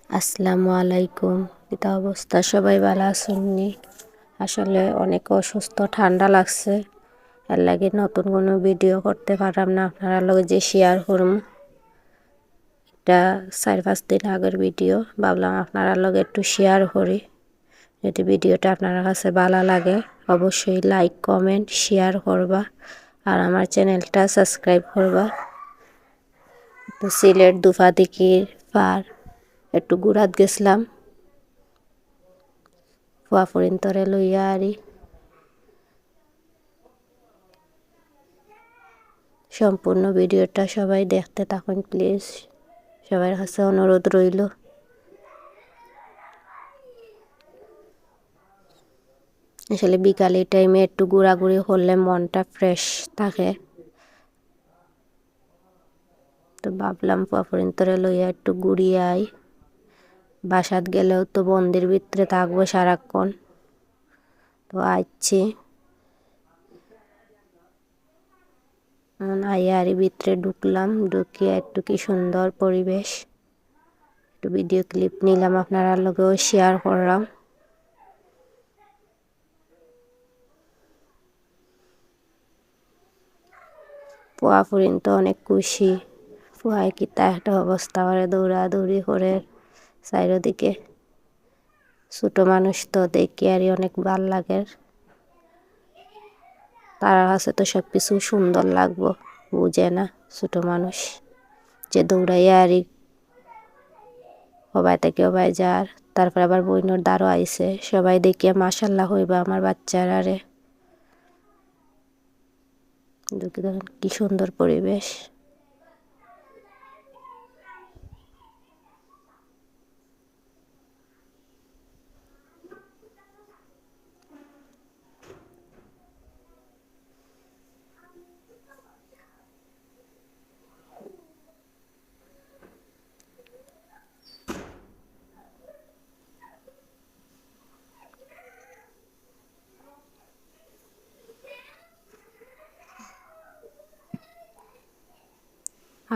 আসসালামু আলাইকুম। কিতা অবস্থা? সবাই ভালো আছেননি? আসলে অনেক অসুস্থ, ঠান্ডা লাগছে। এর লাগে নতুন কোনো ভিডিও করতে পারলাম না। আপনারা লগে যে শেয়ার করুম, এটা 4-5 দিন আগের ভিডিও। ভাবলাম আপনারা লগে একটু শেয়ার করি। যদি ভিডিওটা আপনার কাছে ভালো লাগে অবশ্যই লাইক, কমেন্ট, শেয়ার করবা আর আমার চ্যানেলটা সাবস্ক্রাইব করবা। তো সিলেট দুফাদিকির পার একটু ঘুরাত গেছিলাম, ফুয়াফুরিন তরে লইয়া আরি। সম্পূর্ণ ভিডিওটা সবাই দেখতে থাকুন প্লিজ, সবার কাছে অনুরোধ রইল। আসলে বিকালের টাইমে একটু ঘোরাঘুরি করলে মনটা ফ্রেশ থাকে। তো ভাবলাম ফুয়াফুরিন তরে লইয়া একটু ঘুরিয়ে আই। বাসাত গেলেও তো বন্দির ভিতরে থাকবো সারাক্ষণ, তো আইছি। আইয়ারি ভিতরে ঢুকলাম, ঢুকিয়ে একটু কি সুন্দর পরিবেশ, একটু ভিডিও ক্লিপ নিলাম, আপনারা লগেও শেয়ার করলাম। ফুয়াফুরিন তো অনেক খুশি। ফুয়াই কিতা একটা অবস্থা করে, দৌড়াদৌড়ি করে চারিদিকে। ছোট মানুষ তো দেখি আর অনেক ভাল লাগে। তার কাছে তো সব কিছু সুন্দর লাগবো, বুঝে না ছোট মানুষ যে দৌড়াইয়া আর সবাই থেকে সবাই যার। তারপর আবার বইনোর দ্বারও আইছে, সবাই দেখিয়া মাশাল্লাহ হইবা আমার বাচ্চারারে। দেখেন কি সুন্দর পরিবেশ।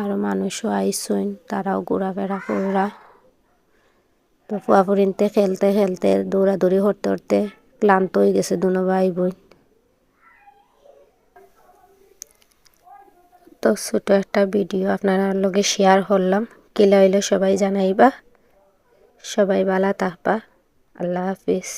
আরও মানুষও আইসইন, তারাও ঘোরাফেরা কররা। তো ফুয়াফুরিনতে খেলতে খেলতে দৌড়াদৌড়ি করতে করতে ক্লান্ত হয়ে গেছে দুনো ভাই বোন। তো ছোট একটা ভিডিও আপনারা লগে শেয়ার করলাম। কিলা হইলে সবাই জানাইবা। সবাই ভালো থাকবা। আল্লাহ হাফিজ।